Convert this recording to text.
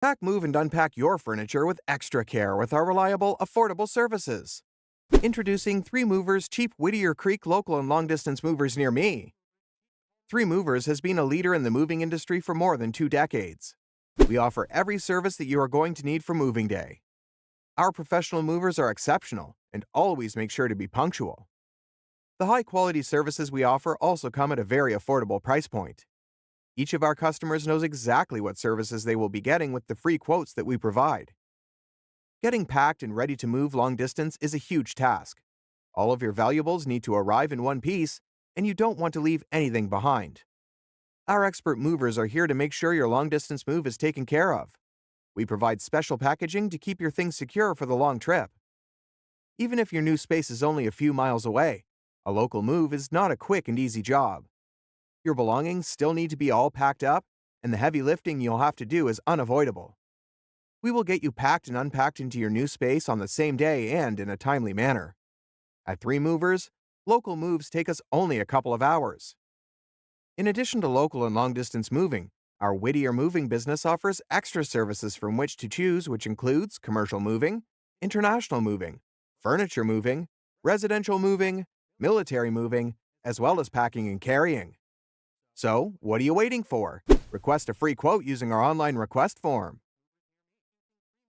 Pack, move, and unpack your furniture with extra care with our reliable, affordable services. Introducing 3 Movers cheap Whittier Creek local and long-distance movers near me. 3 Movers has been a leader in the moving industry for more than 2 decades. We offer every service that you are going to need for moving day. Our professional movers are exceptional and always make sure to be punctual. The high-quality services we offer also come at a very affordable price point. Each of our customers knows exactly what services they will be getting with the free quotes that we provide. Getting packed and ready to move long distance is a huge task. All of your valuables need to arrive in one piece, and you don't want to leave anything behind. Our expert movers are here to make sure your long-distance move is taken care of. We provide special packaging to keep your things secure for the long trip. Even if your new space is only a few miles away, a local move is not a quick and easy job. Your belongings still need to be all packed up, and the heavy lifting you'll have to do is unavoidable. We will get you packed and unpacked into your new space on the same day and in a timely manner. At 3 Movers, local moves take us only a couple of hours. In addition to local and long-distance moving, our Whittier moving business offers extra services from which to choose, which includes commercial moving, international moving, furniture moving, residential moving, military moving, as well as packing and carrying. So, what are you waiting for? Request a free quote using our online request form.